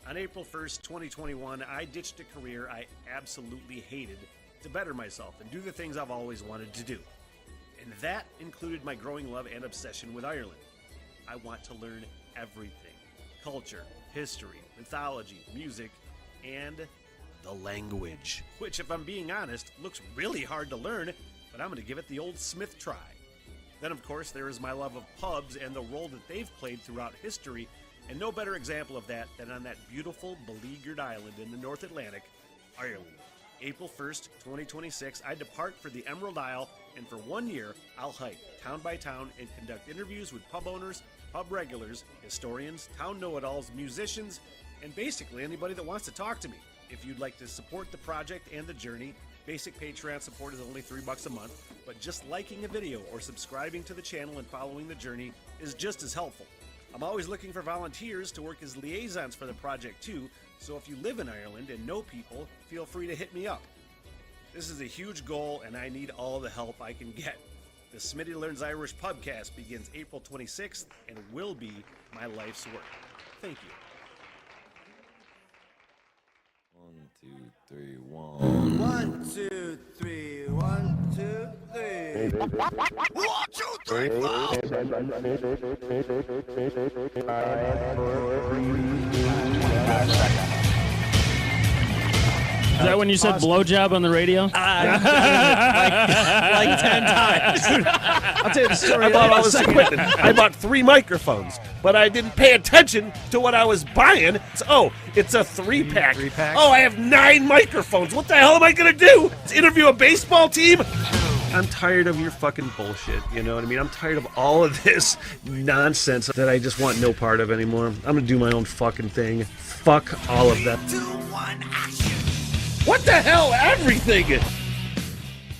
On April 1st, 2021, I ditched a career I absolutely hated to better myself and do the things I've always wanted to do. And that included my growing love and obsession with Ireland. I want to learn everything: culture, history, mythology, music, and the language. Which, if I'm being honest, looks really hard to learn, but I'm going to give it the old Smith try. Then, of course, there is my love of pubs and the role that they've played throughout history, and no better example of that than on that beautiful, beleaguered island in the North Atlantic, Ireland. April 1st, 2026, I depart for the Emerald Isle, and for 1 year, I'll hike town by town and conduct interviews with pub owners, pub regulars, historians, town know-it-alls, musicians, and basically anybody that wants to talk to me. If you'd like to support the project and the journey, basic Patreon support is only $3 a month, but just liking a video or subscribing to the channel and following the journey is just as helpful. I'm always looking for volunteers to work as liaisons for the project too, so if you live in Ireland and know people, feel free to hit me up. This is a huge goal and I need all the help I can get. The Smitty Learns Irish Pubcast begins April 26th and will be my life's work. Thank you. 1, 2, 3, 1. 1, 2, 3, 1, 2, 3. 1, 2, 3. Is that when you said blowjob on the radio? Like 10 times. I'll tell you the story. I thought I was equipment. I bought 3 microphones, but I didn't pay attention to what I was buying. It's a 3-pack. 3-pack? Oh, I have 9 microphones. What the hell am I going to do? Interview a baseball team? I'm tired of your fucking bullshit, you know what I mean? I'm tired of all of this nonsense that I just want no part of anymore. I'm going to do my own fucking thing. Fuck all of that. 2, 1, action! What the hell? Everything!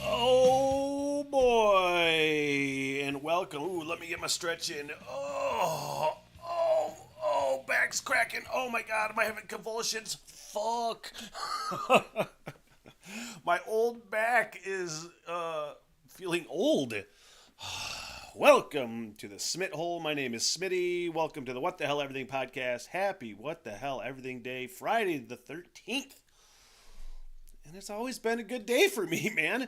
Oh, boy. And welcome. Ooh, let me get my stretch in. Oh, back's cracking. Oh, my God. Am I having convulsions? Fuck. My old back is feeling old. Welcome to the Smit Hole. My name is Smitty. Welcome to the What the Hell Everything podcast. Happy What the Hell Everything Day, Friday the 13th. And it's always been a good day for me, man.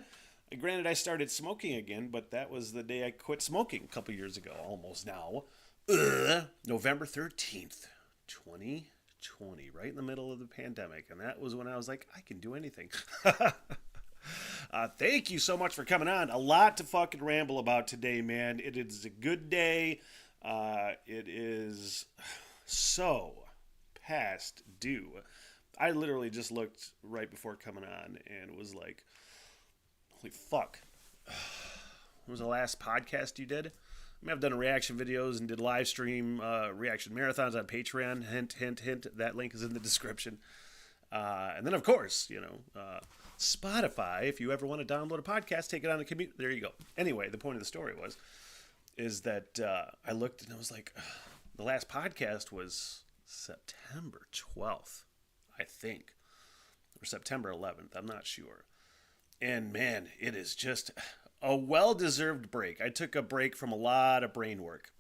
Granted, I started smoking again, but that was the day I quit smoking a couple years ago, almost now. November 13th, 2020, right in the middle of the pandemic. And that was when I was like, I can do anything. Thank you so much for coming on. A lot to fucking ramble about today, man. It is a good day. It is so past due. I literally just looked right before coming on and was like, holy fuck. When was the last podcast you did? I mean, I've done reaction videos and did live stream reaction marathons on Patreon. Hint, hint, hint. That link is in the description. And then, of course, Spotify. If you ever want to download a podcast, take it on the commute. There you go. Anyway, the point of the story is that I looked and I was like, the last podcast was September 12th. I think, or September 11th. I'm not sure. And man, it is just a well-deserved break. I took a break from a lot of brain work.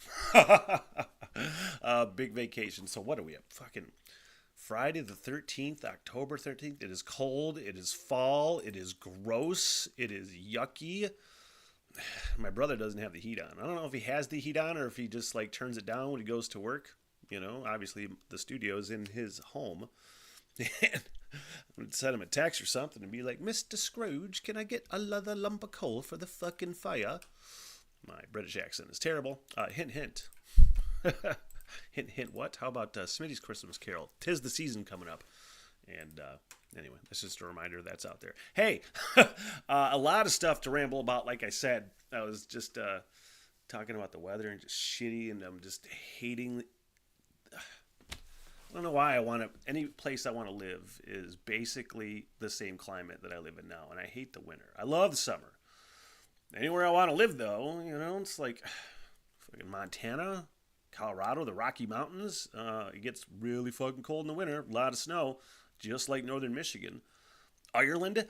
Big vacation. So what are we at? Fucking Friday the 13th, October 13th. It is cold. It is fall. It is gross. It is yucky. My brother doesn't have the heat on. I don't know if he has the heat on or if he just like turns it down when he goes to work. Obviously the studio's in his home. And I would send him a text or something and be like, Mr. Scrooge, can I get another lump of coal for the fucking fire? My British accent is terrible. Hint, hint. Hint, hint, what? How about Smitty's Christmas Carol? 'Tis the season coming up. And anyway, that's just a reminder that's out there. Hey, a lot of stuff to ramble about, like I said. I was just talking about the weather and just shitty, and I'm just hating... I don't know why any place I want to live is basically the same climate that I live in now, and I hate the winter. I love the summer. Anywhere I want to live, though, it's like fucking Montana, Colorado, the Rocky Mountains. It gets really fucking cold in the winter, a lot of snow, just like northern Michigan. Ireland,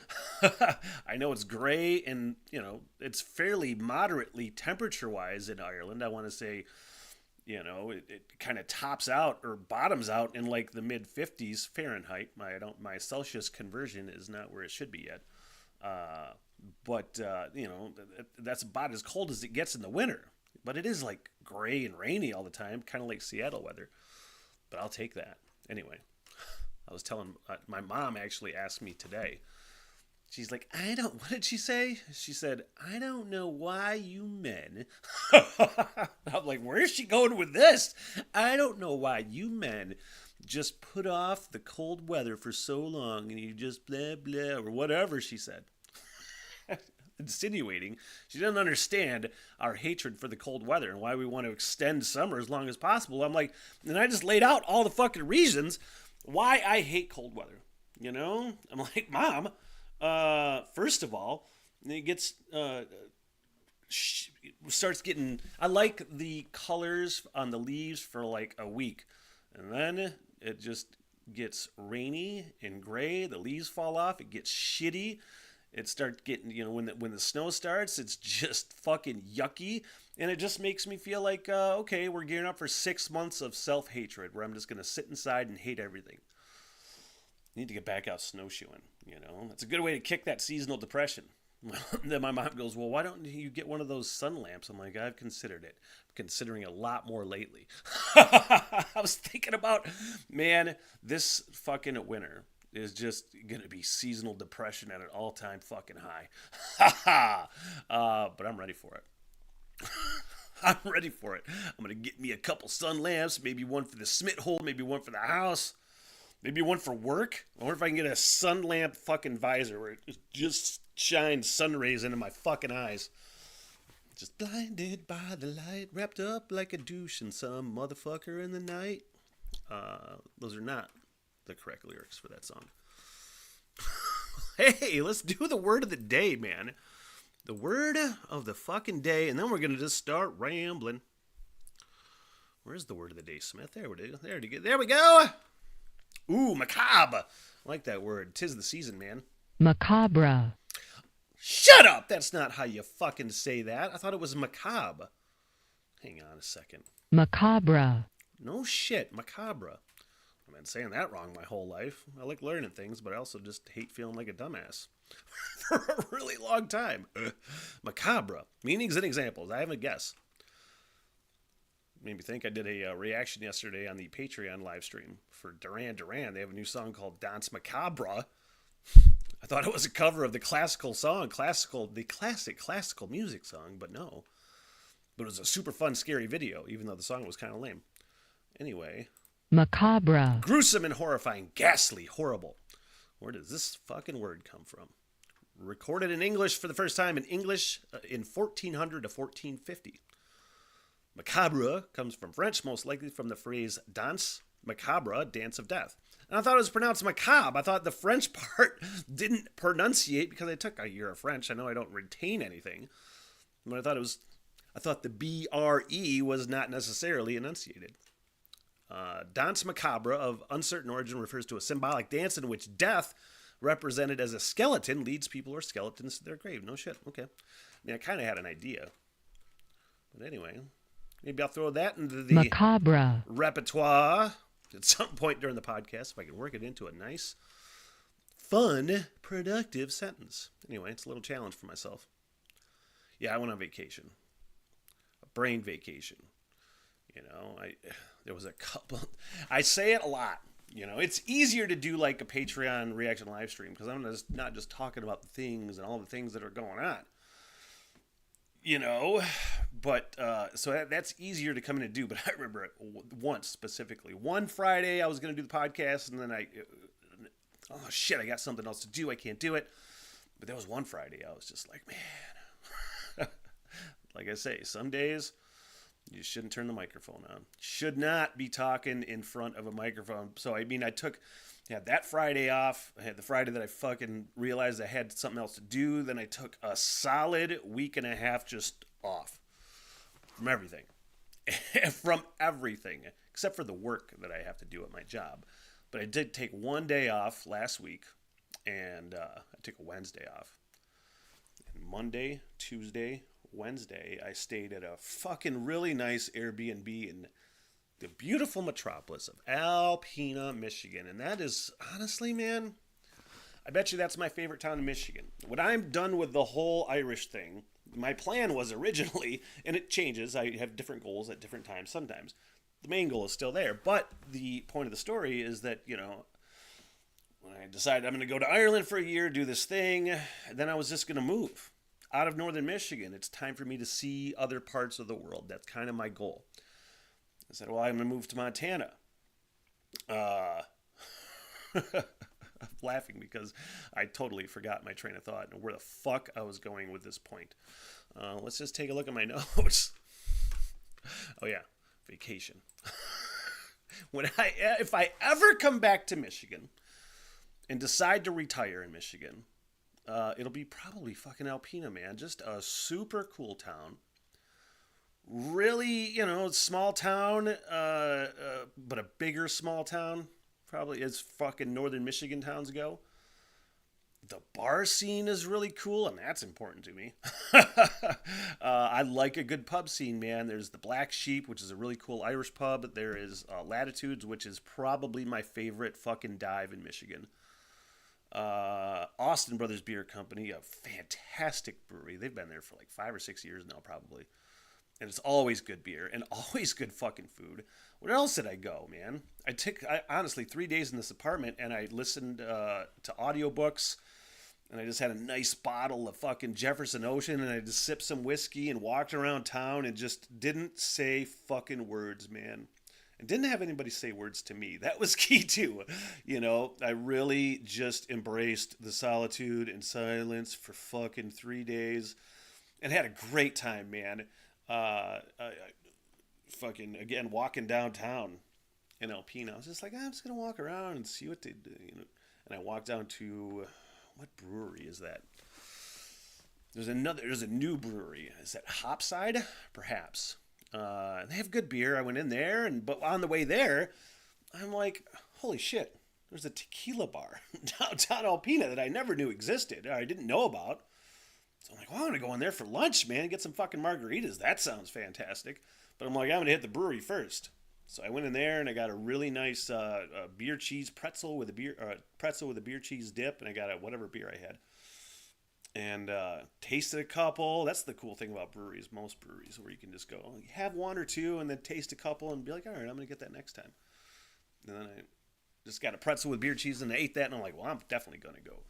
I know it's gray and, it's fairly moderately temperature-wise in Ireland. I want to say it kind of tops out or bottoms out in like the mid 50s Fahrenheit. My Celsius conversion is not where it should be yet. But that's about as cold as it gets in the winter. But it is like gray and rainy all the time, kind of like Seattle weather. But I'll take that. Anyway, I was telling my mom actually asked me today. She's like, what did she say? She said, I don't know why you men. I'm like, where is she going with this? I don't know why you men just put off the cold weather for so long and you just blah, blah, or whatever she said. Insinuating she doesn't understand our hatred for the cold weather and why we want to extend summer as long as possible. I'm like, and I just laid out all the fucking reasons why I hate cold weather. I'm like, Mom, first of all, it gets starts getting. I like the colors on the leaves for like a week, and then it just gets rainy and gray. The leaves fall off. It gets shitty. It starts getting, when the snow starts, it's just fucking yucky. And it just makes me feel like, okay, we're gearing up for 6 months of self-hatred where I'm just going to sit inside and hate everything. Need to get back out snowshoeing, That's a good way to kick that seasonal depression. Then my mom goes, well, why don't you get one of those sun lamps? I'm like, I've considered it. I'm considering a lot more lately. I was thinking about, man, this fucking winter is just going to be seasonal depression at an all-time fucking high. But I'm ready for it. I'm ready for it. I'm going to get me a couple sun lamps, maybe one for the Smitty hole, maybe one for the house, maybe one for work. I wonder if I can get a sun lamp fucking visor where it just shines sun rays into my fucking eyes. Just blinded by the light, wrapped up like a douche in some motherfucker in the night. Those are not the correct lyrics for that song. Hey, let's do the word of the day, man. The word of the fucking day, and then we're going to just start rambling. Where's the word of the day, Smith? There we go. Ooh, macabre. I like that word. 'Tis the season, man. Macabre. Shut up! That's not how you fucking say that. I thought it was macabre. Hang on a second. Macabre. No shit, macabre. I've been saying that wrong my whole life. I like learning things, but I also just hate feeling like a dumbass for a really long time. Macabre. Meanings and examples. I have a guess. Made me think I did a reaction yesterday on the Patreon live stream for Duran Duran. They have a new song called Dance Macabre. I thought it was a cover of the classical song, the classic classical music song, but no. But it was a super fun, scary video, even though the song was kind of lame. Anyway. Macabre. Gruesome and horrifying, ghastly, horrible. Where does this fucking word come from? Recorded in English for the first time in English in 1400 to 1450. Macabre comes from French, most likely from the phrase danse macabre, dance of death. And I thought it was pronounced macabre. I thought the French part didn't pronunciate because I took a year of French. I know I don't retain anything. But I thought the B-R-E was not necessarily enunciated. Danse macabre of uncertain origin refers to a symbolic dance in which death, represented as a skeleton, leads people or skeletons to their grave. No shit. Okay. I mean, I kind of had an idea. But anyway, maybe I'll throw that into the macabre repertoire at some point during the podcast if I can work it into a nice, fun, productive sentence. Anyway, it's a little challenge for myself. Yeah, I went on vacation. A brain vacation. There was a couple. I say it a lot. It's easier to do like a Patreon reaction live stream because I'm not just talking about the things and all the things that are going on. But so that's easier to come in and do. But I remember it once specifically. One Friday I was going to do the podcast and then oh shit, I got something else to do. I can't do it. But there was one Friday I was just like, man, like I say, some days you shouldn't turn the microphone on. Should not be talking in front of a microphone. So, I mean, I had that Friday off. I had the Friday that I fucking realized I had something else to do. Then I took a solid week and a half just off from everything. From everything. Except for the work that I have to do at my job. But I did take one day off last week. And I took a Wednesday off. And Monday, Tuesday, Wednesday, I stayed at a fucking really nice Airbnb in the beautiful metropolis of Alpena, Michigan. And that is, honestly, man, I bet you that's my favorite town in Michigan. When I'm done with the whole Irish thing, my plan was originally, and it changes, I have different goals at different times sometimes. The main goal is still there. But the point of the story is that, you know, when I decided I'm going to go to Ireland for a year, do this thing, then I was just going to move out of northern Michigan. It's time for me to see other parts of the world. That's kind of my goal. I said, well, I'm going to move to Montana. I'm laughing because I totally forgot my train of thought and where the fuck I was going with this point. Let's just take a look at my notes. Oh, yeah. Vacation. If I ever come back to Michigan and decide to retire in Michigan, it'll be probably fucking Alpena, man. Just a super cool town. Really, you know, small town, but a bigger small town. Probably as fucking northern Michigan towns go. The bar scene is really cool, and that's important to me. I like a good pub scene, man. There's the Black Sheep, which is a really cool Irish pub. There is Latitudes, which is probably my favorite fucking dive in Michigan. Austin Brothers Beer Company, a fantastic brewery. They've been there for like 5 or 6 years now, probably. And it's always good beer and always good fucking food. Where else did I go, man? I honestly 3 days in this apartment, and I listened to audiobooks, and I just had a nice bottle of fucking Jefferson Ocean, and I just sipped some whiskey and walked around town and just didn't say fucking words, man. And didn't have anybody say words to me. That was key too. You know, I really just embraced the solitude and silence for fucking 3 days and had a great time, man. Fucking, again, walking downtown in Alpena. I was just like, I'm just going to walk around and see what they do. You know? And I walked down to, what brewery is that? There's a new brewery. Is that Hopside? Perhaps. They have good beer. I went in there, but on the way there, I'm like, holy shit, there's a tequila bar downtown Alpena that I never knew existed, or I didn't know about. So I'm like, well, I'm going to go in there for lunch, man, and get some fucking margaritas. That sounds fantastic. But I'm like, I'm going to hit the brewery first. So I went in there, and I got a really nice beer cheese pretzel with a beer cheese dip, and I got whatever beer I had. And tasted a couple. That's the cool thing about breweries, most breweries, where you can just go, have one or two, and then taste a couple, and be like, all right, I'm going to get that next time. And then I just got a pretzel with beer cheese, and I ate that, and I'm like, well, I'm definitely going to go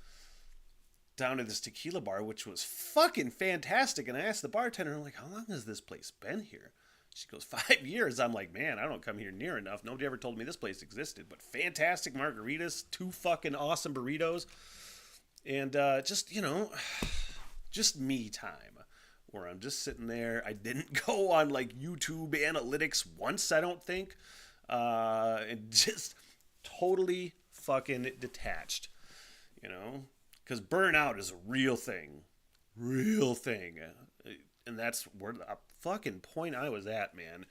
down to this tequila bar, which was fucking fantastic. And I asked the bartender, I'm like, how long has this place been here? She goes, 5 years. I'm like, man, I don't come here near enough. Nobody ever told me this place existed. But fantastic margaritas, 2 fucking awesome burritos, and just, you know, just me time where I'm just sitting there. I didn't go on like YouTube analytics once, I don't think, and just totally fucking detached, you know. Because burnout is a real thing. And that's where the fucking point I was at, man.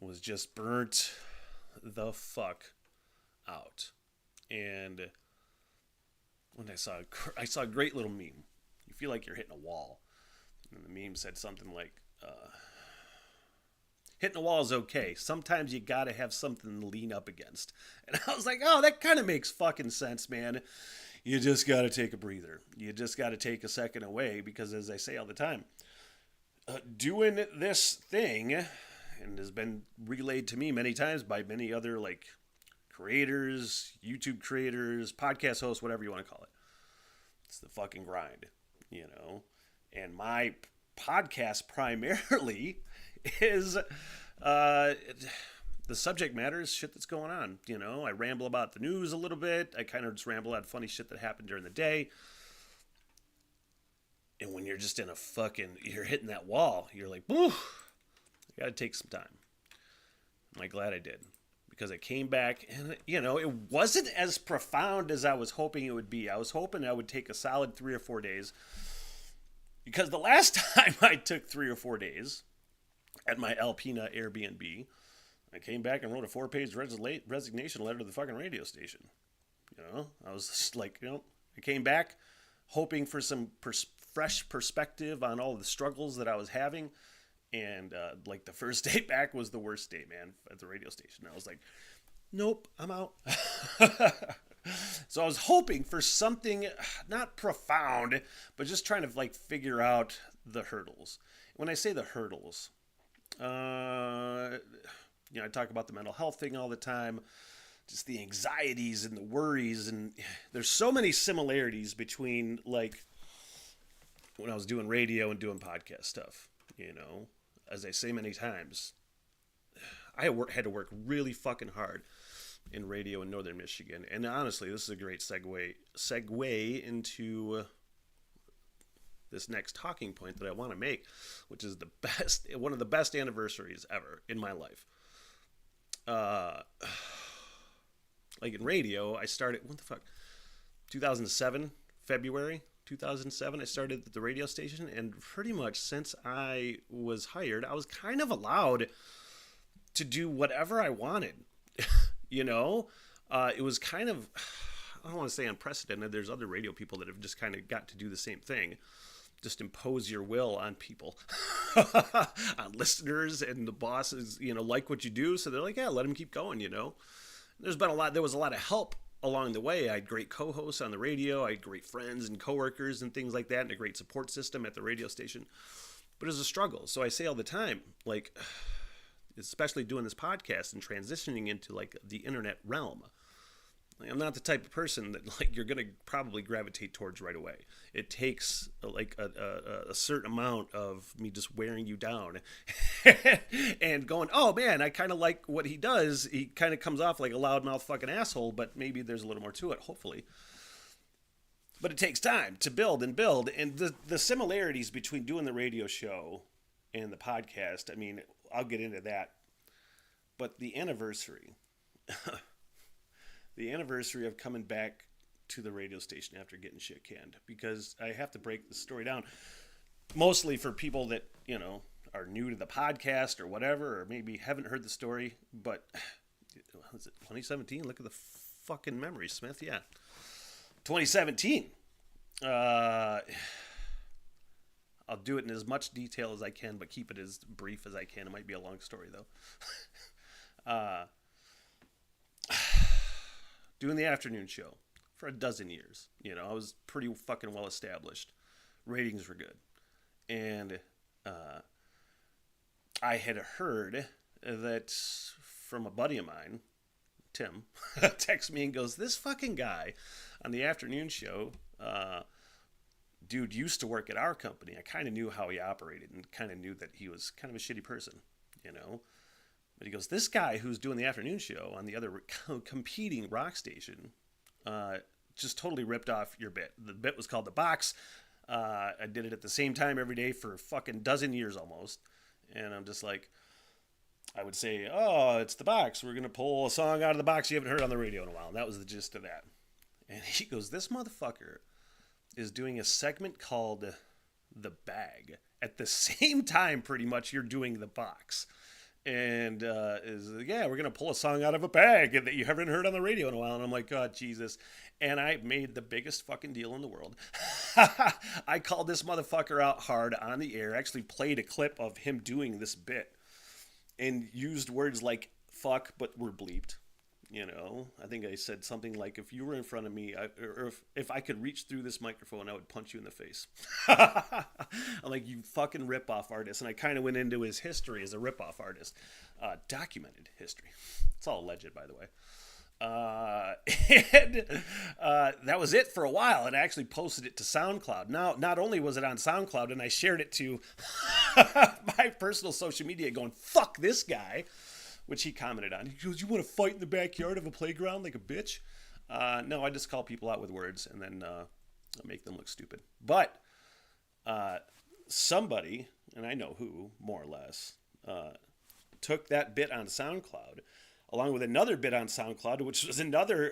Was just burnt the fuck out. And when I saw a great little meme. You feel like you're hitting a wall. And the meme said something like, hitting a wall is okay. Sometimes you gotta have something to lean up against. And I was like, oh, that kind of makes fucking sense, man. You just got to take a breather. You just got to take a second away because, as I say all the time, doing this thing, and has been relayed to me many times by many other like creators, YouTube creators, podcast hosts, whatever you want to call it. It's the fucking grind, you know. And my podcast primarily is the subject matter is shit that's going on. You know, I ramble about the news a little bit. I kind of just ramble about funny shit that happened during the day. And when you're just in you're hitting that wall, you're like, woo, I got to take some time. I'm like, glad I did. Because I came back and, you know, it wasn't as profound as I was hoping it would be. I was hoping I would take a solid 3 or 4 days. Because the last time I took 3 or 4 days at my Alpena Airbnb, I came back and wrote a 4-page resignation letter to the fucking radio station. You know, I was just like, you know, I came back hoping for some fresh perspective on all the struggles that I was having. And like the first day back was the worst day, man, at the radio station. I was like, nope, I'm out. So I was hoping for something not profound, but just trying to like figure out the hurdles. When I say the hurdles, I talk about the mental health thing all the time, just the anxieties and the worries, and there's so many similarities between like when I was doing radio and doing podcast stuff. As I say many times, I had to work really fucking hard in radio in Northern Michigan. And honestly, this is a great segue into this next talking point that I want to make, which is one of the best anniversaries ever in my life. Like in radio, I started, 2007, February 2007, I started at the radio station, and pretty much since I was hired, I was kind of allowed to do whatever I wanted. It was kind of, I don't want to say unprecedented. There's other radio people that have just kind of got to do the same thing. Just impose your will on people, on listeners, and the bosses, like what you do. So they're like, yeah, let them keep going, There was a lot of help along the way. I had great co-hosts on the radio. I had great friends and coworkers and things like that, and a great support system at the radio station. But it was a struggle. So I say all the time, like, especially doing this podcast and transitioning into like the internet realm, like, I'm not the type of person that like you're gonna probably gravitate towards right away. It takes like a certain amount of me just wearing you down and going, oh man, I kind of like what he does. He kind of comes off like a loudmouth fucking asshole, but maybe there's a little more to it, hopefully. But it takes time to build, and the similarities between doing the radio show and the podcast, I mean, I'll get into that. But the anniversary of coming back to the radio station after getting shit canned, because I have to break the story down, mostly for people that, are new to the podcast or whatever, or maybe haven't heard the story. But was it 2017? Look at the fucking memory, Smith. Yeah. 2017. I'll do it in as much detail as I can, but keep it as brief as I can. It might be a long story, though. Doing the afternoon show for a dozen years. I was pretty fucking well established. Ratings were good. And I had heard that from a buddy of mine, Tim, texts me and goes, this fucking guy on the afternoon show, dude used to work at our company. I kind of knew how he operated and kind of knew that he was kind of a shitty person, But he goes, this guy who's doing the afternoon show on the other competing rock station just totally ripped off your bit. The bit was called The Box. I did it at the same time every day for a fucking dozen years almost. And I'm just like, I would say, oh, it's The Box. We're going to pull a song out of the box you haven't heard on the radio in a while. And that was the gist of that. And he goes, this motherfucker is doing a segment called The Bag. At the same time, pretty much, you're doing The Box. And we're going to pull a song out of a bag that you haven't heard on the radio in a while. And I'm like, God, Jesus. And I made the biggest fucking deal in the world. I called this motherfucker out hard on the air, actually played a clip of him doing this bit, and used words like fuck, but were bleeped. I think I said something like, if you were in front of me, or if I could reach through this microphone, I would punch you in the face. I'm like, you fucking rip-off artist. And I kind of went into his history as a rip-off artist. Documented history. It's all alleged, by the way. That was it for a while. And I actually posted it to SoundCloud. Now, not only was it on SoundCloud, and I shared it to my personal social media going, fuck this guy, which he commented on. He goes, you want to fight in the backyard of a playground like a bitch? No, I just call people out with words and then make them look stupid. But somebody, and I know who, more or less, took that bit on SoundCloud, along with another bit on SoundCloud, which was another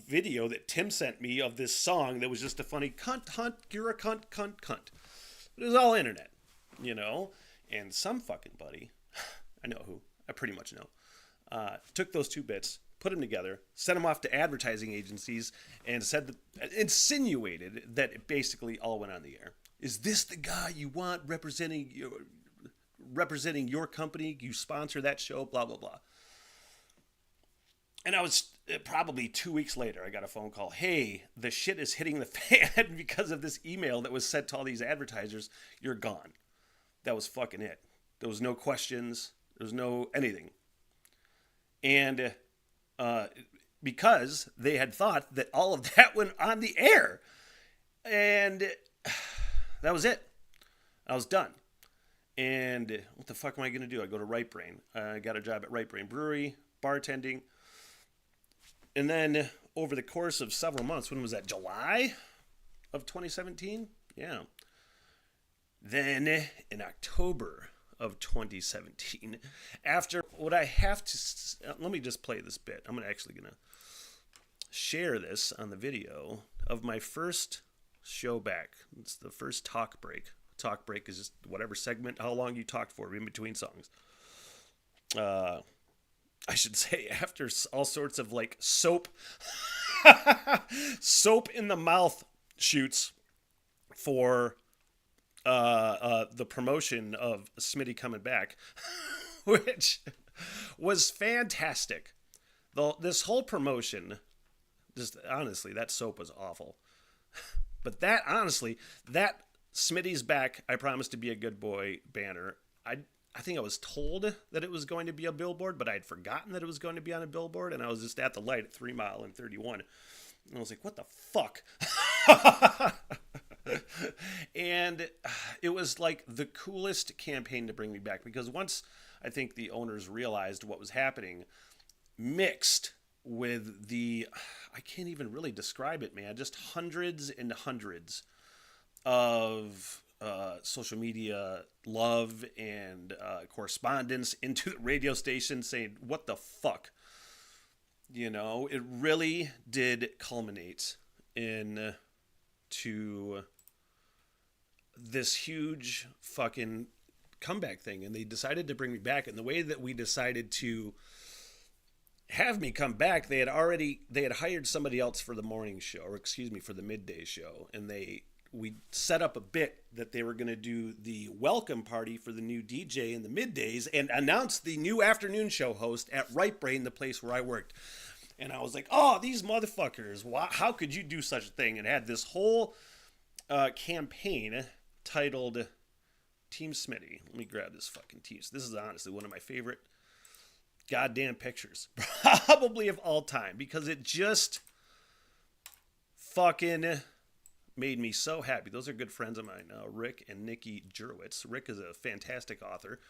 video that Tim sent me of this song that was just a funny cunt, hunt, you're a cunt, cunt, cunt. It was all internet, And some fucking buddy, I know who, I pretty much know, took those two bits, put them together, sent them off to advertising agencies, and insinuated that it basically all went on the air. is this the guy you want representing your company? You sponsor that show, blah, blah, blah. And I was probably 2 weeks later, I got a phone call. Hey, the shit is hitting the fan because of this email that was sent to all these advertisers. You're gone. That was fucking it. There was no questions. There was no anything. And because they had thought that all of that went on the air. And that was it. I was done. And what the fuck am I going to do? I go to Right Brain. I got a job at Right Brain Brewery, bartending. And then over the course of several months, when was that? July of 2017? Yeah. Then in October of 2017, after what I have to, let me just play this bit. I'm actually going to share this on the video of my first show back. It's the first talk break. Talk break is just whatever segment, how long you talked for in between songs. I should say after all sorts of like soap in the mouth shoots for the promotion of Smitty coming back, which was fantastic. This whole promotion, just honestly, that soap was awful. But that Smitty's back, I promise to be a good boy banner. I think I was told that it was going to be a billboard, but I'd forgotten that it was going to be on a billboard, and I was just at the light at 3 Mile and 31. And I was like, what the fuck? And it was like the coolest campaign to bring me back, because once I think the owners realized what was happening, mixed with I can't even really describe it, man, just hundreds and hundreds of social media love and correspondence into the radio station saying, what the fuck? You know, it really did culminate into this huge fucking comeback thing. And they decided to bring me back. And the way that we decided to have me come back, they had hired somebody else for the morning show, or excuse me, for the midday show. And we set up a bit that they were going to do the welcome party for the new DJ in the middays and announce the new afternoon show host at Right Brain, the place where I worked. And I was like, oh, these motherfuckers, how could you do such a thing? And had this whole campaign titled Team Smitty. Let me grab this fucking tease. This is honestly one of my favorite goddamn pictures, probably of all time, because it just fucking made me so happy. Those are good friends of mine, Rick and Nikki Jurwitz. Rick is a fantastic author,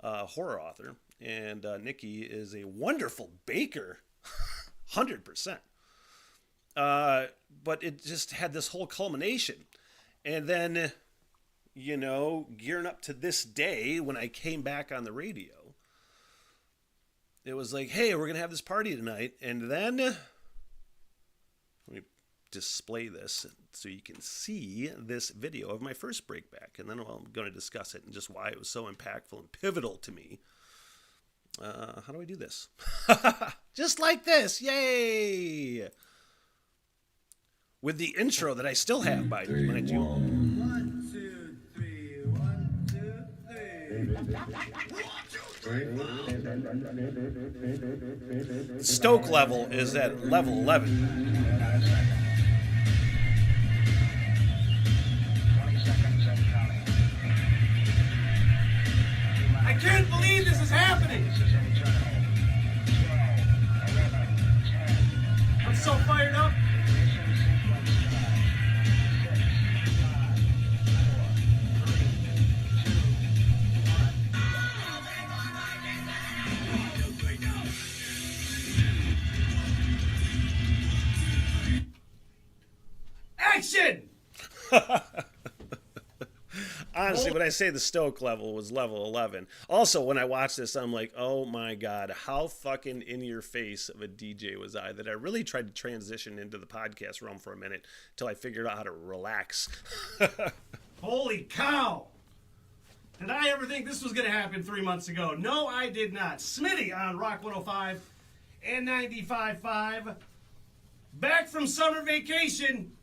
horror author, and Nikki is a wonderful baker, 100%. But it just had this whole culmination. And then, you know, gearing up to this day when I came back on the radio, it was like, hey, we're going to have this party tonight. And then, let me display this so you can see this video of my first break back. And then I'm going to discuss it and just why it was so impactful and pivotal to me. How do I do this? Just like this. Yay! With the intro that I still have by when I do. 1, 2, 3, 1, 2, 3. Stoke level is at level 11. I can't believe this is happening. I'm so fired up. Action! Honestly, when I say the Stoke level was level 11. Also, when I watched this, I'm like, oh my God, how fucking in your face of a DJ was I that I really tried to transition into the podcast realm for a minute until I figured out how to relax. Holy cow! Did I ever think this was going to happen 3 months ago? No, I did not. Smitty on Rock 105 and 95.5. Back from summer vacation.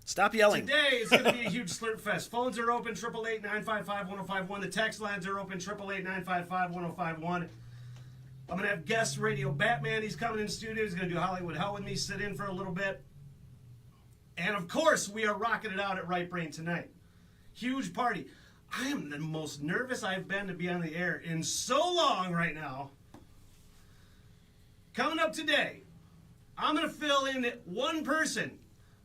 Stop yelling. Today is going to be a huge slurp fest. Phones are open, 888-955-1051. The text lines are open, 888-955-1051. I'm going to have guest Radio Batman. He's coming in studio. He's going to do Hollywood Hell with me, sit in for a little bit. And, of course, we are rocking it out at Right Brain tonight. Huge party. I am the most nervous I've been to be on the air in so long right now. Coming up today, I'm going to fill in one person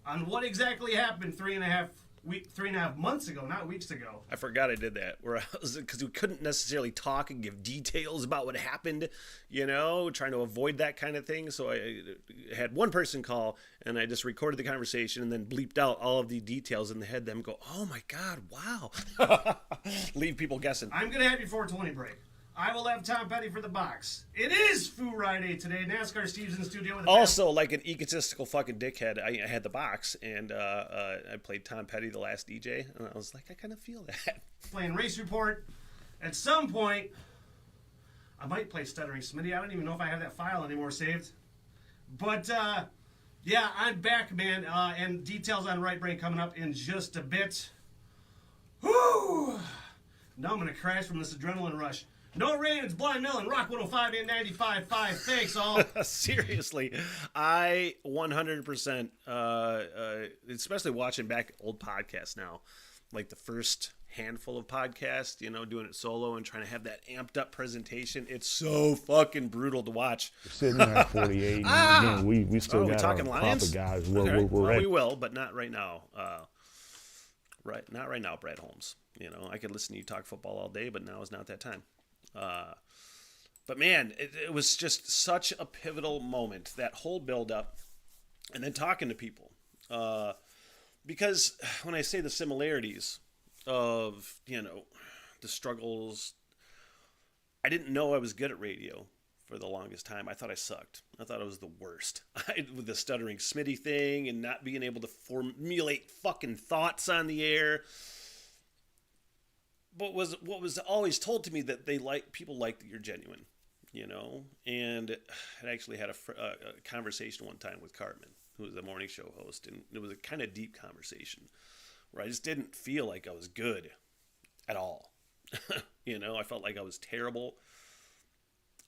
on what exactly happened 3.5 months ago, not weeks ago. I forgot I did that. Because we couldn't necessarily talk and give details about what happened, trying to avoid that kind of thing. So I had one person call, and I just recorded the conversation and then bleeped out all of the details and had them go, oh my God, wow. Leave people guessing. I'm going to have your 420 break. I will have Tom Petty for the box. It is Foo Ride Day today. NASCAR Steve's in the studio with Also, like an egotistical fucking dickhead, I had the box, and I played Tom Petty, the last DJ, and I was like, I kind of feel that. Playing Race Report. At some point, I might play Stuttering Smitty. I don't even know if I have that file anymore saved. But, yeah, I'm back, man, and details on Right Brain coming up in just a bit. Whew! Now I'm going to crash from this adrenaline rush. No rain, it's Blind Melon, Rock 105 and 95.5. Thanks, all. Seriously, I 100%, especially watching back old podcasts now, like the first handful of podcasts, doing it solo and trying to have that amped up presentation. It's so fucking brutal to watch. We're sitting here at 48. And again, we still got our crop of guys. We're ready. We will, but not right now. Not right now, Brad Holmes. I could listen to you talk football all day, but now is not that time. But man, it was just such a pivotal moment, that whole build up and then talking to people, because when I say the similarities of, the struggles, I didn't know I was good at radio for the longest time. I thought I sucked. I thought I was the worst with the stuttering Smitty thing and not being able to formulate fucking thoughts on the air. But what was always told to me that people like that you're genuine, and I actually had a conversation one time with Cartman, who was the morning show host, and it was a kind of deep conversation where I just didn't feel like I was good at all. I felt like I was terrible.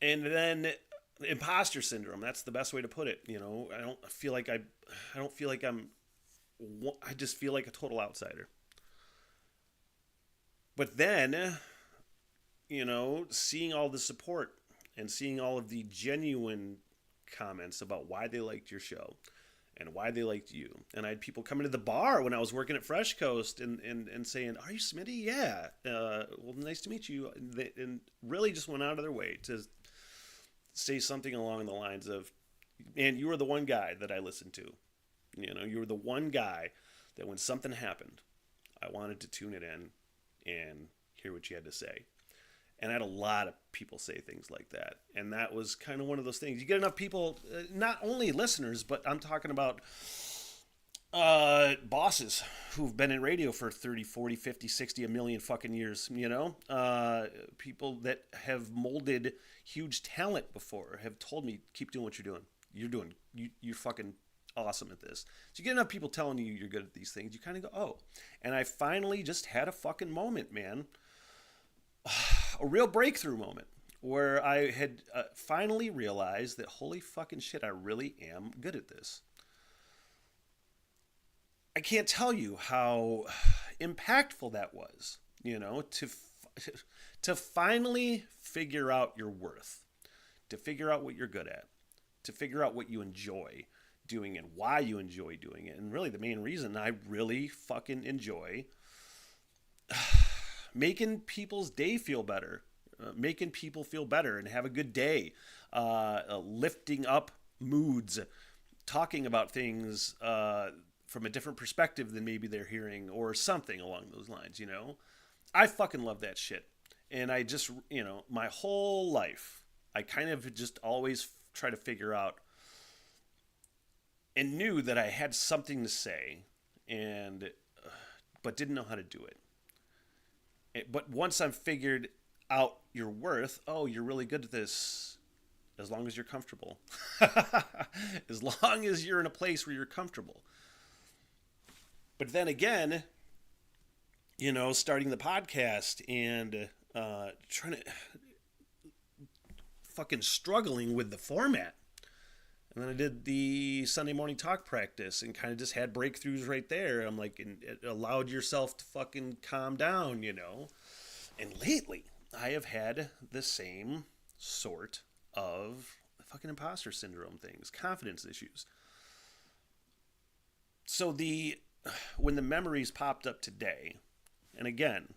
And then imposter syndrome, that's the best way to put it. I just feel like a total outsider. But then, seeing all the support and seeing all of the genuine comments about why they liked your show and why they liked you. And I had people come into the bar when I was working at Fresh Coast and saying, are you Smitty? Yeah. Well, nice to meet you. And really just went out of their way to say something along the lines of, man, you were the one guy that I listened to. You were the one guy that when something happened, I wanted to tune it in and hear what you had to say. And I had a lot of people say things like that. And that was kind of one of those things. You get enough people, not only listeners, but I'm talking about bosses who've been in radio for 30, 40, 50, 60, a million fucking years, people that have molded huge talent before have told me, keep doing what you're doing. You're fucking awesome at this. So you get enough people telling you you're good at these things, you kind of go, oh. And I finally just had a fucking moment, man. A real breakthrough moment where I had finally realized that holy fucking shit, I really am good at this. I can't tell you how impactful that was, to finally figure out your worth, to figure out what you're good at, to figure out what you enjoy doing and why you enjoy doing it. And really the main reason I really fucking enjoy making people's day feel better, making people feel better and have a good day, lifting up moods, talking about things from a different perspective than maybe they're hearing or something along those lines, I fucking love that shit. And I just, my whole life, I kind of just always try to figure out and knew that I had something to say, but didn't know how to do it. But once I figured out your worth, oh, you're really good at this, as long as you're comfortable. As long as you're in a place where you're comfortable. But then again, you know, starting the podcast and trying to fucking struggling with the format. And then I did the Sunday morning talk practice and kind of just had breakthroughs right there. I'm like, and it allowed yourself to fucking calm down, you know. And lately, I have had the same sort of fucking imposter syndrome things, confidence issues. So when the memories popped up today, and again,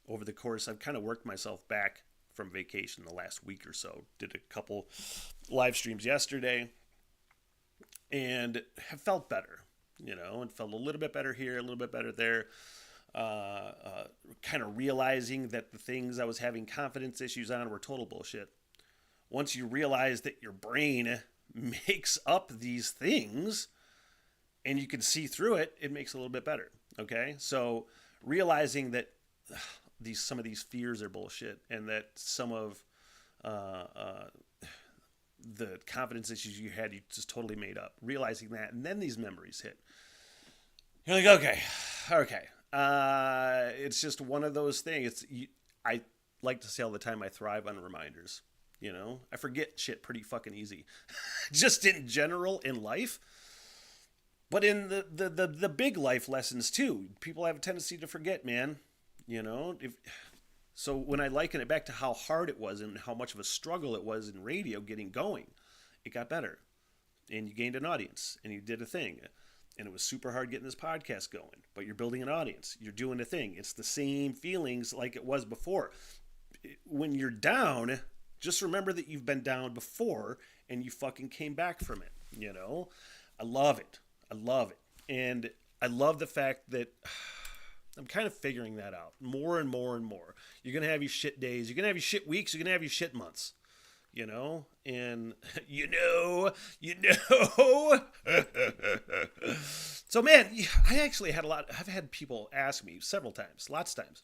over the course, I've kind of worked myself back from vacation the last week or so. Did a couple live streams yesterday and have felt better, you know, and felt a little bit better here, a little bit better there. Kind of realizing that the things I was having confidence issues on were total bullshit. Once you realize that your brain makes up these things and you can see through it, it makes it a little bit better. Okay. So realizing that some of these fears are bullshit, and that some of the confidence issues you had, you just totally made up. Realizing that, and then these memories hit. You're like, okay. It's just one of those things. I like to say all the time, I thrive on reminders. You know, I forget shit pretty fucking easy, just in general in life. But in the big life lessons too, people have a tendency to forget, man. You know, so when I liken it back to how hard it was and how much of a struggle it was in radio getting going, it got better. And you gained an audience and you did a thing. And it was super hard getting this podcast going. But you're building an audience. You're doing a thing. It's the same feelings like it was before. When you're down, just remember that you've been down before and you fucking came back from it. You know, I love it. And I love the fact that I'm kind of figuring that out more and more and more. You're going to have your shit days. You're going to have your shit weeks. You're going to have your shit months, you know? And you know. So, man, I actually had I've had people ask me several times, lots of times.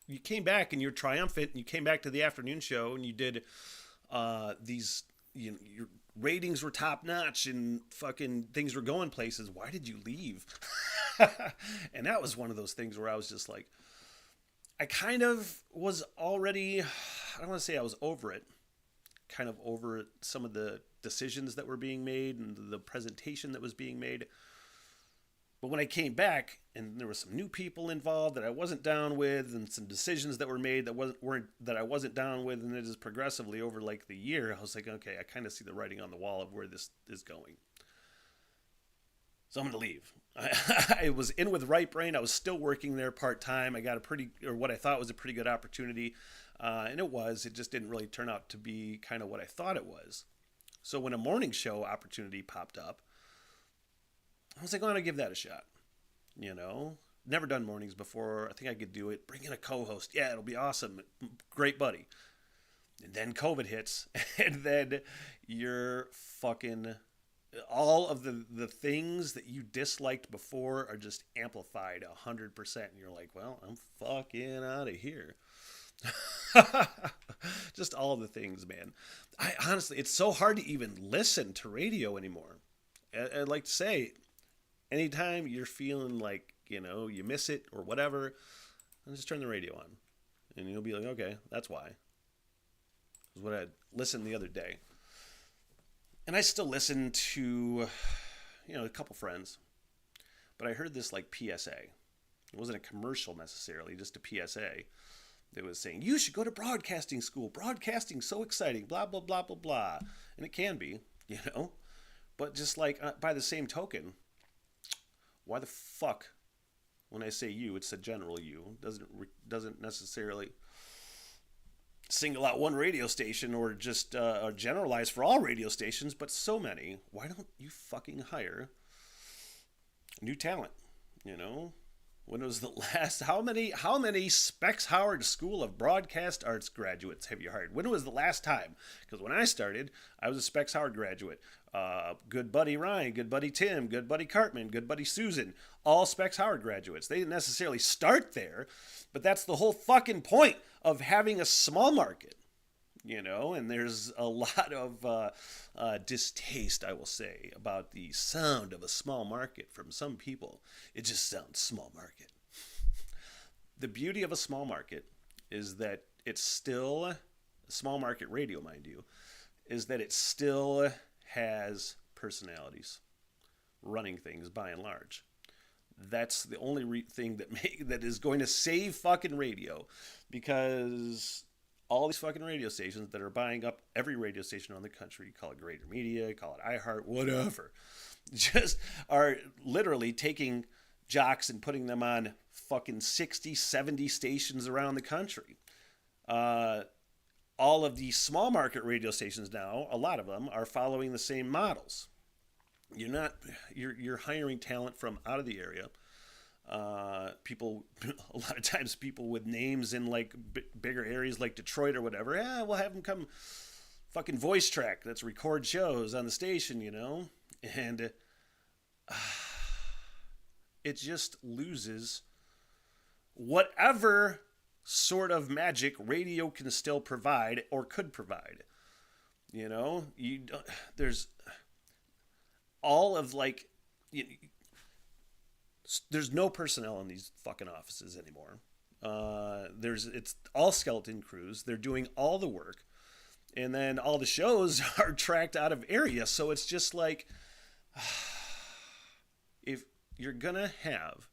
You came back and you're triumphant and you came back to the afternoon show and you did these, you know, your ratings were top notch and fucking things were going places. Why did you leave? And that was one of those things where I was just like, I kind of was already, I don't want to say I was over it, kind of over some of the decisions that were being made and the presentation that was being made. But when I came back and there were some new people involved that I wasn't down with, and some decisions that were made that I wasn't down with, and it is progressively over like the year, I was like, okay, I kind of see the writing on the wall of where this is going. So I'm going to leave. I was in with Right Brain. I was still working there part-time. I got what I thought was a pretty good opportunity. And it just didn't really turn out to be kind of what I thought it was. So when a morning show opportunity popped up, I was like, I'm going to give that a shot. You know, never done mornings before. I think I could do it. Bring in a co-host. Yeah, it'll be awesome. Great buddy. And then COVID hits. And then you're fucking... all of the things that you disliked before are just amplified 100%. And you're like, well, I'm fucking out of here. Just all the things, man. Honestly, it's so hard to even listen to radio anymore. I'd like to say, anytime you're feeling like, you know, you miss it or whatever, just turn the radio on. And you'll be like, okay, that's why. That's what I listened the other day. And I still listen to, you know, a couple friends. But I heard this like PSA. It wasn't a commercial necessarily, just a PSA. That was saying, you should go to broadcasting school. Broadcasting's so exciting, blah, blah, blah, blah, blah. And it can be, you know. But just like, by the same token, why the fuck, when I say you, it's a general you. Doesn't necessarily single out one radio station or just generalize for all radio stations, but so many. Why don't you fucking hire new talent? You know, when was the last? How many Specs Howard School of Broadcast Arts graduates have you hired? When was the last time? Because when I started, I was a Specs Howard graduate. Good buddy Ryan, good buddy Tim, good buddy Cartman, good buddy Susan, all Specs Howard graduates. They didn't necessarily start there, but that's the whole fucking point of having a small market. you know, and there's a lot of distaste, I will say, about the sound of a small market from some people. It just sounds small market. The beauty of a small market is that it's still, small market radio, mind you, is that it still has personalities running things by and large. That's the only thing that is going to save fucking radio, because all these fucking radio stations that are buying up every radio station around the country, call it Greater Media, call it iHeart, whatever, just are literally taking jocks and putting them on fucking 60, 70 stations around the country. All of the small market radio stations now, a lot of them are following the same models. You're hiring talent from out of the area. People, a lot of times people with names in like bigger areas like Detroit or whatever. Yeah, we'll have them come fucking voice track. Let's record shows on the station, you know? And it just loses whatever sort of magic radio can still provide or could provide. You know, there's all of like, there's no personnel in these fucking offices anymore. It's all skeleton crews. They're doing all the work, and then all the shows are tracked out of area. So it's just like, if you're gonna have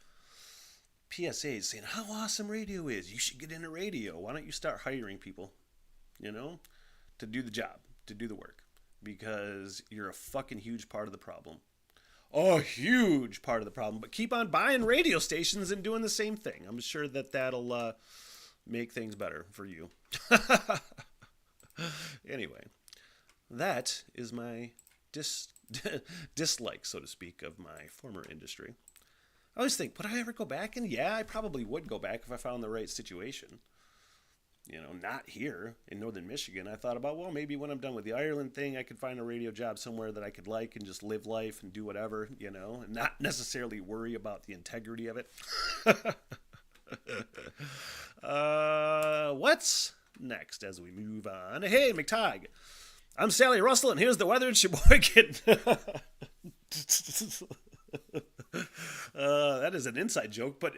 PSAs saying how awesome radio is, you should get into radio. Why don't you start hiring people, you know, to do the job, to do the work, because you're a fucking huge part of the problem. A huge part of the problem. But keep on buying radio stations and doing the same thing. I'm sure that'll make things better for you. Anyway, that is my dislike, so to speak, of my former industry. I always think, would I ever go back? And yeah, I probably would go back if I found the right situation. You know, not here in northern Michigan. I thought about, well, maybe when I'm done with the Ireland thing, I could find a radio job somewhere that I could like and just live life and do whatever, you know, and not necessarily worry about the integrity of it. What's next as we move on? Hey, McTighe. I'm Sally Russell, and here's the weather in Sheboygan. That is an inside joke, but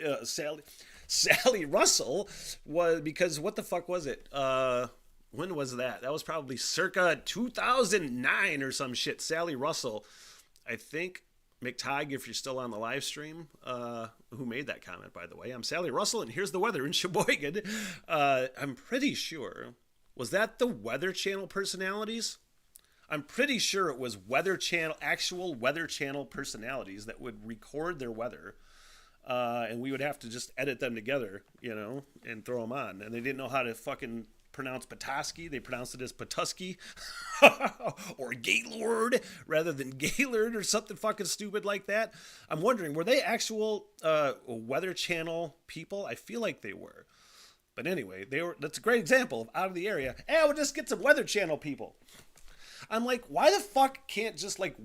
Sally Russell was, because what the fuck was it? When was that? That was probably circa 2009 or some shit. Sally Russell, I think, McTighe, if you're still on the live stream, who made that comment, by the way. I'm Sally Russell, and here's the weather in Sheboygan. I'm pretty sure, was that the Weather Channel personalities? I'm pretty sure it was actual Weather Channel personalities that would record their weather. And we would have to just edit them together, you know, and throw them on. And they didn't know how to fucking pronounce Petoskey. They pronounced it as Petoskey or Gaylord rather than Gaylord or something fucking stupid like that. I'm wondering, were they actual Weather Channel people? I feel like they were. But anyway, that's a great example of out of the area. Hey, we'll just get some Weather Channel people. I'm like, why the fuck can't just like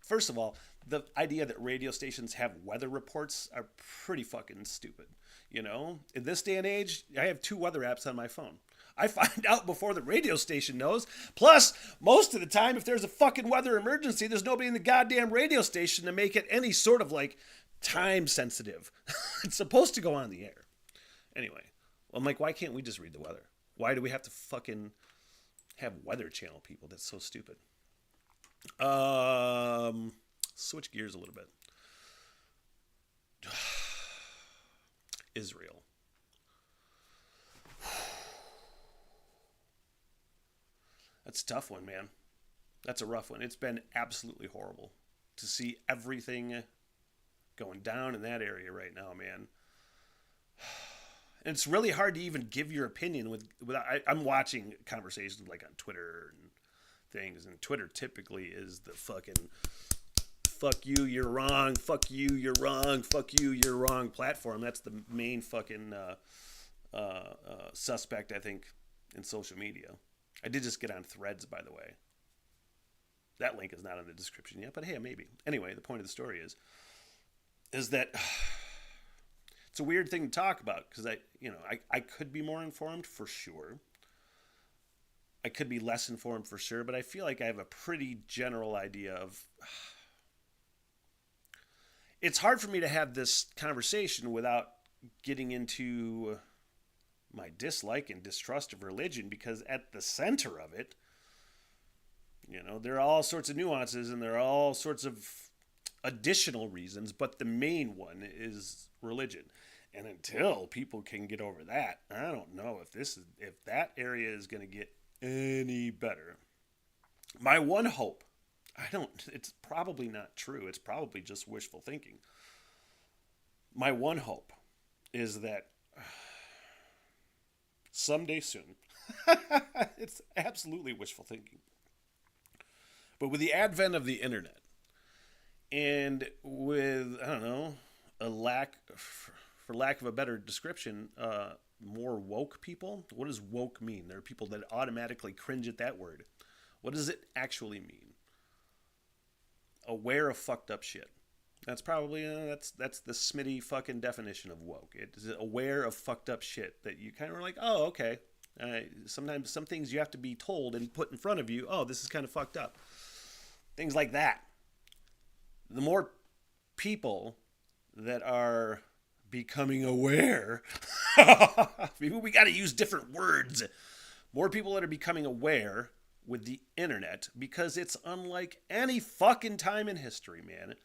first of all, the idea that radio stations have weather reports are pretty fucking stupid. You know, in this day and age, I have 2 weather apps on my phone. I find out before the radio station knows. Plus, most of the time, if there's a fucking weather emergency, there's nobody in the goddamn radio station to make it any sort of like time sensitive. It's supposed to go on the air. Anyway, I'm like, why can't we just read the weather? Why do we have to fucking have Weather Channel people? That's so stupid. Switch gears a little bit. Israel. That's a tough one, man. That's a rough one. It's been absolutely horrible to see everything going down in that area right now, man. And it's really hard to even give your opinion I'm watching conversations like on Twitter and things, and Twitter typically is the fucking fuck you, you're wrong, fuck you, you're wrong, fuck you, you're wrong platform. That's the main fucking suspect, I think, in social media. I did just get on Threads, by the way. That link is not in the description yet, but hey, maybe. Anyway, the point of the story is that it's a weird thing to talk about, because I could be more informed for sure. I could be less informed for sure, but I feel like I have a pretty general idea of. It's hard for me to have this conversation without getting into my dislike and distrust of religion, because at the center of it, there are all sorts of nuances and there are all sorts of additional reasons, but the main one is religion. And until people can get over that, I don't know if that area is going to get any better. My one hope, it's probably not true. It's probably just wishful thinking. My one hope is that someday soon, it's absolutely wishful thinking, but with the advent of the internet and with, I don't know, for lack of a better description, more woke people. What does woke mean? There are people that automatically cringe at that word. What does it actually mean? Aware of fucked up shit. That's probably that's the Smitty fucking definition of woke. It is aware of fucked up shit that you kind of are like, oh, okay. Sometimes some things you have to be told and put in front of you. Oh, this is kind of fucked up. Things like that. The more people that are becoming aware, maybe we got to use different words. More people that are becoming aware with the internet, because it's unlike any fucking time in history, man.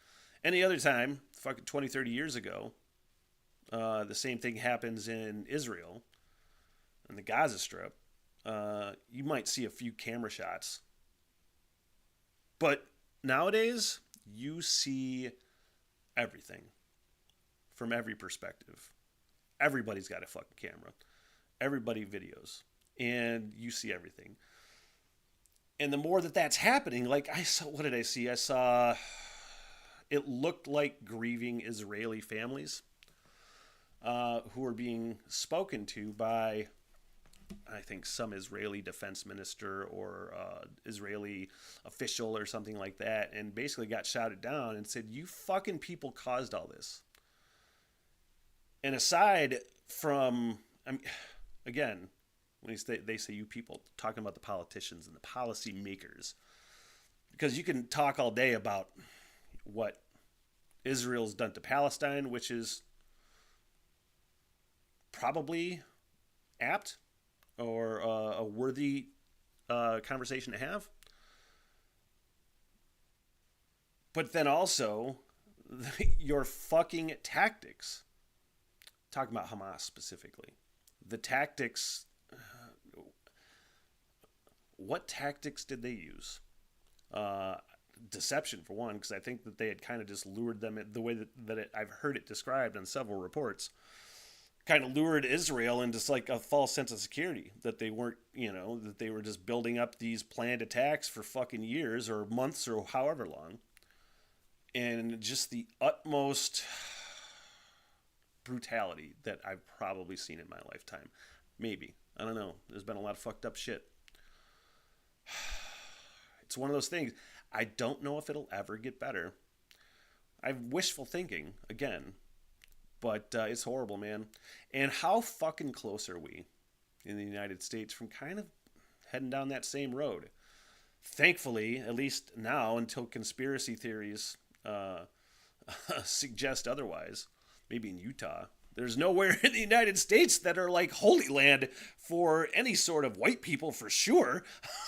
Any other time, fucking 20, 30 years ago, the same thing happens in Israel and the Gaza Strip. You might see a few camera shots, but nowadays you see everything from every perspective. Everybody's got a fucking camera. Everybody videos, and you see everything. And the more that's happening, like what did I see? I saw, it looked like grieving Israeli families who are being spoken to by, I think, some Israeli defense minister or Israeli official or something like that, and basically got shouted down and said, you fucking people caused all this. And aside from, again, when they say you people, talking about the politicians and the policy makers, because you can talk all day about what Israel's done to Palestine, which is probably apt or a worthy conversation to have. But then also your fucking tactics. Talking about Hamas specifically. The tactics. What tactics did they use? Deception, for one, because I think that they had kind of just lured them the way that I've heard it described on several reports. Kind of lured Israel into just like a false sense of security, that they weren't, that they were just building up these planned attacks for fucking years or months or however long. And just the utmost brutality that I've probably seen in my lifetime. Maybe. I don't know. There's been a lot of fucked up shit. It's one of those things. I don't know if it'll ever get better. I'm wishful thinking, again. But it's horrible, man. And how fucking close are we in the United States from kind of heading down that same road? Thankfully, at least now, until conspiracy theories suggest otherwise, maybe in Utah, there's nowhere in the United States that are like Holy Land for any sort of white people for sure,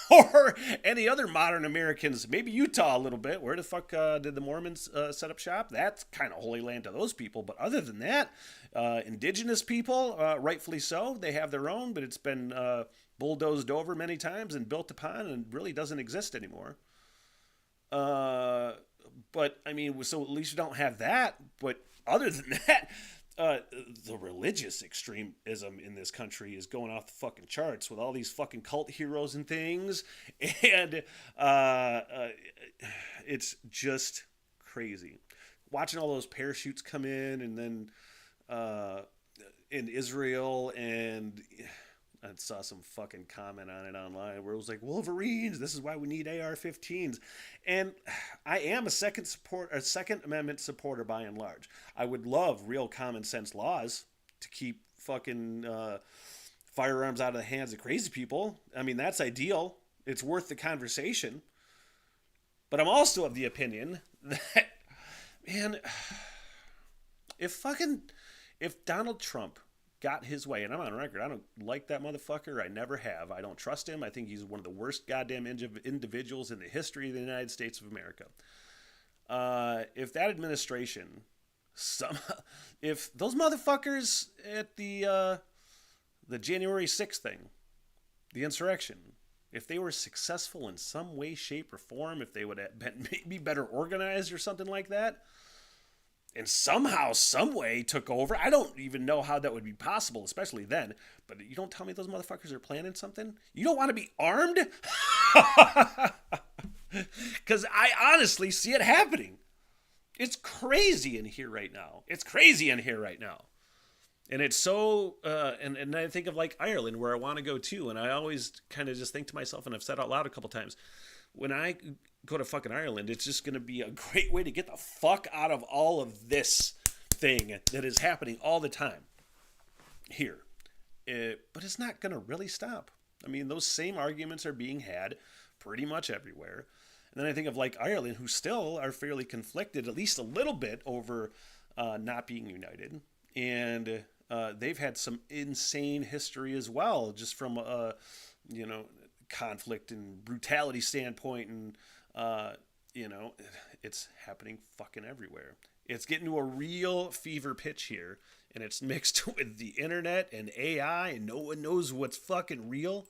or any other modern Americans. Maybe Utah a little bit. Where the fuck did the Mormons set up shop? That's kind of Holy Land to those people. But other than that, indigenous people, rightfully so, they have their own, but it's been bulldozed over many times and built upon and really doesn't exist anymore. But I mean, so at least we don't have that. But other than that, the religious extremism in this country is going off the fucking charts with all these fucking cult heroes and things. And it's just crazy. Watching all those parachutes come in, and then in Israel, and I saw some fucking comment on it online where it was like, Wolverines, this is why we need AR-15s. And I am a Second Amendment supporter by and large. I would love real common sense laws to keep fucking firearms out of the hands of crazy people. I mean, that's ideal. It's worth the conversation. But I'm also of the opinion that, man, if Donald Trump got his way, and I'm on record, I don't like that motherfucker. I never have. I don't trust him. I think he's one of the worst goddamn individuals in the history of the United States of America. If that administration, if those motherfuckers at the January 6th thing, the insurrection, if they were successful in some way, shape, or form, if they would have been maybe better organized or something like that, and somehow, some way took over, I don't even know how that would be possible, especially then, but you don't tell me those motherfuckers are planning something? You don't want to be armed? Because I honestly see it happening. It's crazy in here right now. And it's so, and I think of like Ireland, where I want to go too. And I always kind of just think to myself, and I've said out loud a couple times, when I go to fucking Ireland, it's just going to be a great way to get the fuck out of all of this thing that is happening all the time here. But it's not going to really stop. I mean, those same arguments are being had pretty much everywhere. And then I think of like Ireland, who still are fairly conflicted, at least a little bit, over not being united. And they've had some insane history as well, just from conflict and brutality standpoint, and it's happening fucking everywhere. It's getting to a real fever pitch here, and it's mixed with the internet and AI, and no one knows what's fucking real.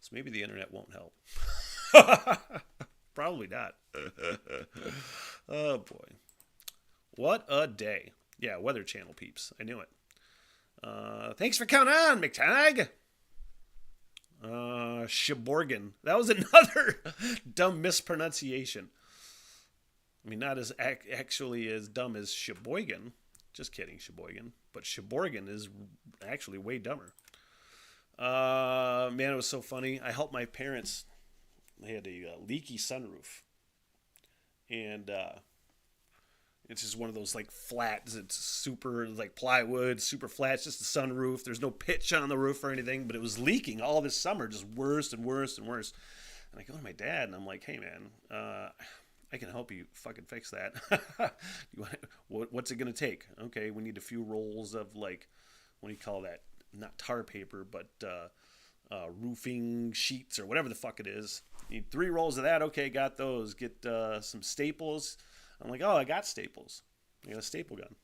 So maybe the internet won't help. Probably not. Oh boy, what a day. Yeah, Weather Channel peeps. I knew it. Thanks for coming on, McTag. Sheboygan. That was another dumb mispronunciation. I mean, not as actually as dumb as Sheboygan. Just kidding, Sheboygan. But Sheboygan is actually way dumber. Man, it was so funny. I helped my parents. They had a leaky sunroof. And it's just one of those like flats. It's super like plywood, super flat. It's just a sunroof. There's no pitch on the roof or anything, but it was leaking all this summer, just worse and worse and worse. And I go to my dad and I'm like, "Hey man, I can help you fucking fix that. What's it gonna take? Okay, we need a few rolls of like, what do you call that? Not tar paper, but roofing sheets or whatever the fuck it is. Need 3 rolls of that. Okay, got those. Get some staples." I'm like, "Oh, I got staples. I got a staple gun."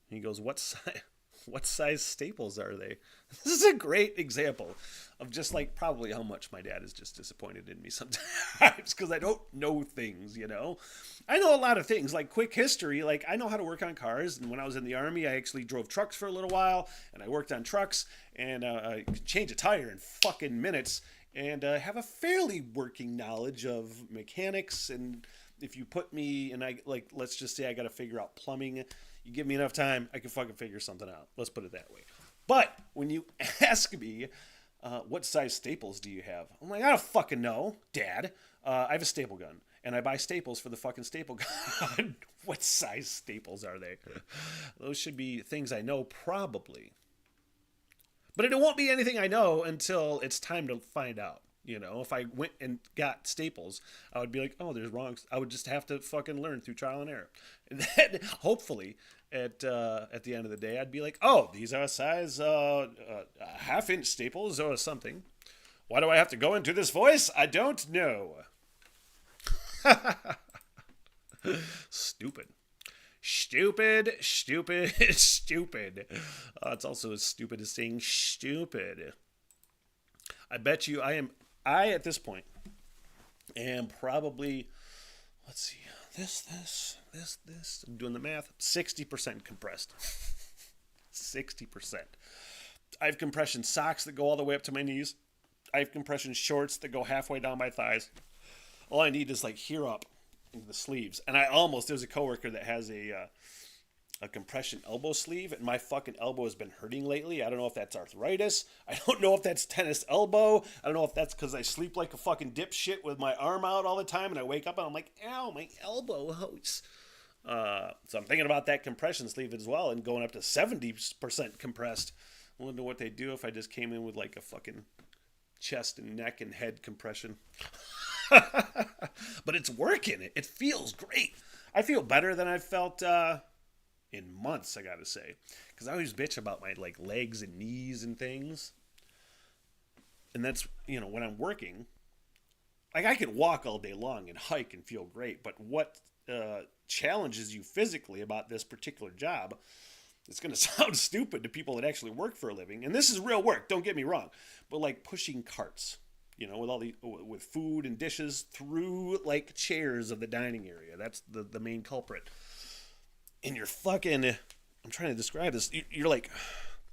He goes, what size staples are they?" This is a great example of just like probably how much my dad is just disappointed in me sometimes, because I don't know things, you know. I know a lot of things, like quick history. Like I know how to work on cars, and when I was in the Army, I actually drove trucks for a little while, and I worked on trucks, and I could change a tire in fucking minutes, and have a fairly working knowledge of mechanics. And if you put me, and I like, let's just say I got to figure out plumbing, you give me enough time, I can fucking figure something out. Let's put it that way. But when you ask me, what size staples do you have? I'm like, I don't fucking know, Dad. I have a staple gun, and I buy staples for the fucking staple gun. What size staples are they? Those should be things I know, probably. But it won't be anything I know until it's time to find out. You know, if I went and got staples, I would be like, "Oh, there's wrong." I would just have to fucking learn through trial and error. And then hopefully at the end of the day, I'd be like, "Oh, these are size half-inch staples or something." Why do I have to go into this voice? I don't know. Stupid. It's also as stupid as saying stupid. I bet you I at this point am probably, let's see, this, I'm doing the math, 60% compressed. 60%. I have compression socks that go all the way up to my knees. I have compression shorts that go halfway down my thighs. All I need is like here up into the sleeves. And there's a coworker that has a compression elbow sleeve, and my fucking elbow has been hurting lately. I don't know if that's arthritis. I don't know if that's tennis elbow. I don't know if that's because I sleep like a fucking dipshit with my arm out all the time, and I wake up and I'm like, ow, my elbow hurts. So I'm thinking about that compression sleeve as well, and going up to 70% compressed. I wonder what they'd do if I just came in with like a fucking chest and neck and head compression. But it's working. It feels great. I feel better than I've felt in months, I gotta say. Because I always bitch about my like legs and knees and things. And that's, when I'm working, like I can walk all day long and hike and feel great. But what challenges you physically about this particular job, it's going to sound stupid to people that actually work for a living. And this is real work, don't get me wrong. But like pushing carts, with food and dishes through like chairs of the dining area. That's the main culprit. And you're fucking, I'm trying to describe this. You're like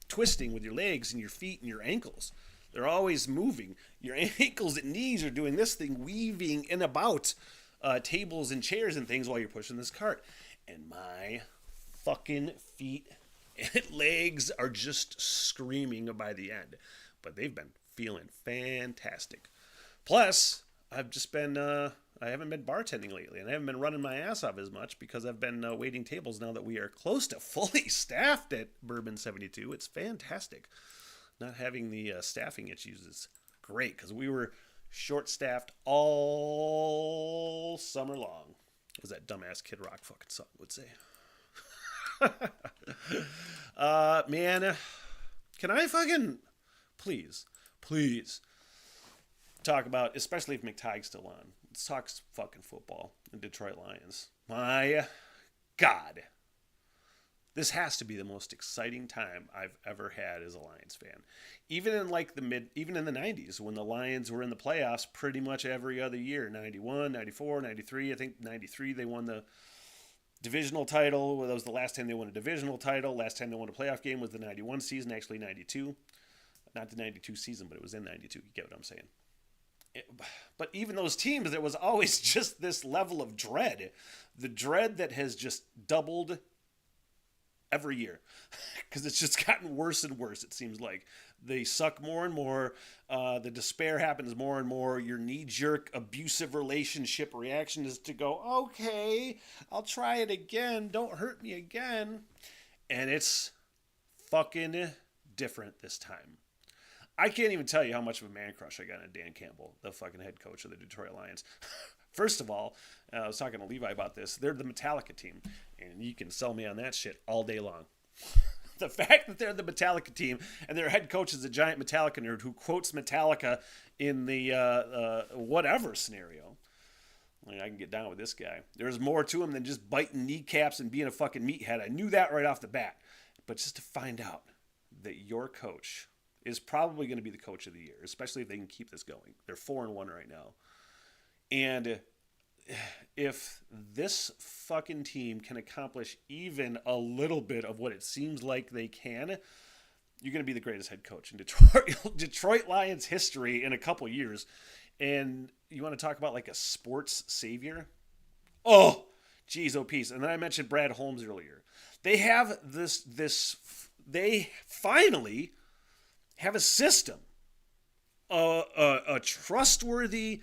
twisting with your legs and your feet and your ankles. They're always moving. Your ankles and knees are doing this thing, weaving in about tables and chairs and things while you're pushing this cart. And my fucking feet and legs are just screaming by the end. But they've been feeling fantastic. Plus, I've just been, I haven't been bartending lately, and I haven't been running my ass off as much because I've been waiting tables now that we are close to fully staffed at Bourbon 72. It's fantastic. Not having the staffing issues is great because we were short-staffed all summer long, as that dumbass Kid Rock fucking song would say. Man, can I fucking please talk about, especially if McTighe's still on, let's talk fucking football and Detroit Lions. My God. This has to be the most exciting time I've ever had as a Lions fan. Even in like even in the 90s when the Lions were in the playoffs pretty much every other year, 91, 94, 93, I think 93 they won the divisional title. Well, that was the last time they won a divisional title. Last time they won a playoff game was the 91 season, actually 92. Not the 92 season, but it was in 92. You get what I'm saying? But even those teams, there was always just this level of dread. The dread that has just doubled every year because it's just gotten worse and worse. It seems like they suck more and more. The despair happens more and more. Your knee-jerk abusive relationship reaction is to go, okay, I'll try it again. Don't hurt me again. And it's fucking different this time. I can't even tell you how much of a man crush I got on Dan Campbell, the fucking head coach of the Detroit Lions. First of all, I was talking to Levi about this. They're the Metallica team, and you can sell me on that shit all day long. The fact that they're the Metallica team and their head coach is a giant Metallica nerd who quotes Metallica in the whatever scenario. Like, I can get down with this guy. There's more to him than just biting kneecaps and being a fucking meathead. I knew that right off the bat. But just to find out that your coach is probably going to be the coach of the year, especially if they can keep this going. They're 4-1 right now. And if this fucking team can accomplish even a little bit of what it seems like they can, you're going to be the greatest head coach in Detroit Lions history in a couple years. And you want to talk about like a sports savior? Oh, geez, oh, peace. And then I mentioned Brad Holmes earlier. They have they finally have a system, a trustworthy,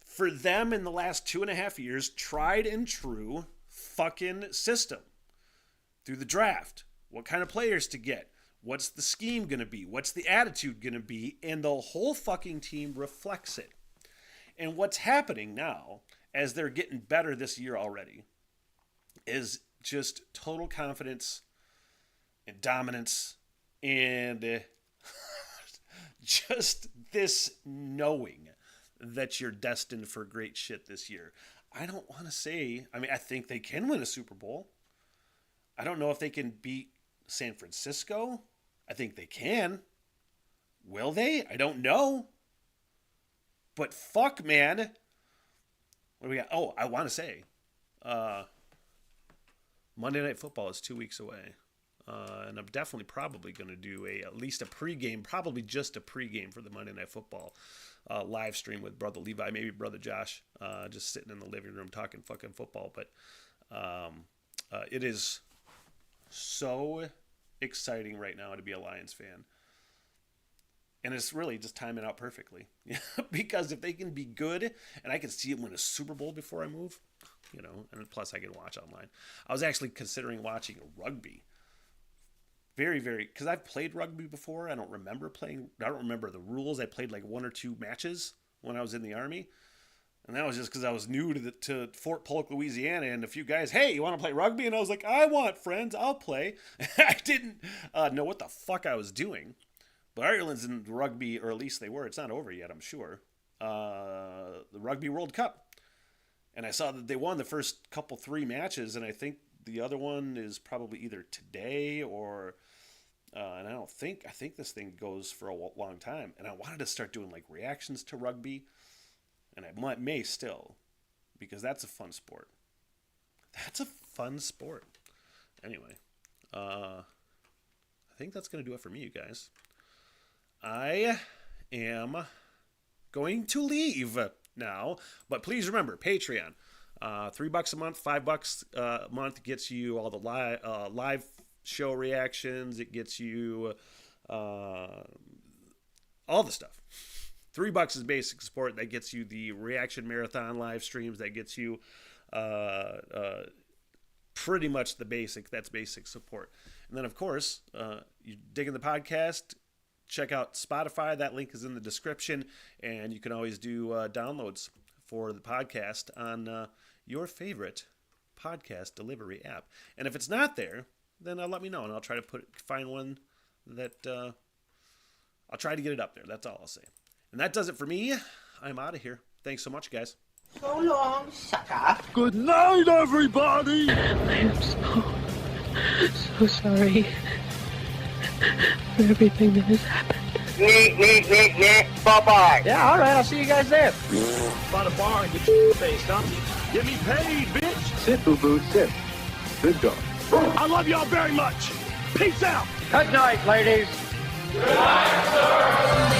for them in the last 2.5 years, tried and true fucking system. Through the draft, what kind of players to get, what's the scheme going to be, what's the attitude going to be, and the whole fucking team reflects it. And what's happening now, as they're getting better this year already, is just total confidence and dominance and just this knowing that you're destined for great shit this year. I don't want to say, I think they can win a Super Bowl. I don't know if they can beat San Francisco. I think they can. Will they? I don't know. But fuck, man. What do we got? Oh, I want to say, Monday Night Football is 2 weeks away. And I'm definitely probably going to do at least a pregame, probably just a pregame for the Monday Night Football live stream with Brother Levi, maybe Brother Josh, just sitting in the living room talking fucking football. But it is so exciting right now to be a Lions fan. And it's really just timing out perfectly. Because if they can be good, and I can see them win a Super Bowl before I move, and plus I can watch online. I was actually considering watching rugby very, very, because I've played rugby before. I don't remember the rules. I played like 1 or 2 matches when I was in the Army. And that was just because I was new to Fort Polk, Louisiana, and a few guys, hey, you want to play rugby? And I was like, I want friends, I'll play. I didn't know what the fuck I was doing. But Ireland's in rugby, or at least they were. It's not over yet, I'm sure. The Rugby World Cup. And I saw that they won the first 3 matches, and I think the other one is probably either today or, and I think this thing goes for a long time. And I wanted to start doing like reactions to rugby, and I may still, because that's a fun sport. Anyway, I think that's going to do it for me, you guys. I am going to leave now, but please remember, Patreon. $3 a month, $5 a month gets you all the live show reactions. It gets you all the stuff. $3 is basic support. That gets you the reaction marathon live streams. That gets you pretty much the basic. That's basic support. And then, of course, you digging the podcast, check out Spotify. That link is in the description. And you can always do downloads for the podcast on your favorite podcast delivery app. And if it's not there, then let me know, and I'll try to find one that I'll try to get it up there. That's all I'll say. And that does it for me. I'm out of here. Thanks so much, guys. So long, sucker. Good night, everybody. I am so sorry for everything that has happened. Bye-bye. Yeah, all right. I'll see you guys there. By the bar and get your face, huh? Get me paid, bitch. Sit, boo-boo, sit. Good dog. I love y'all very much. Peace out. Good night, ladies. Good night, sir.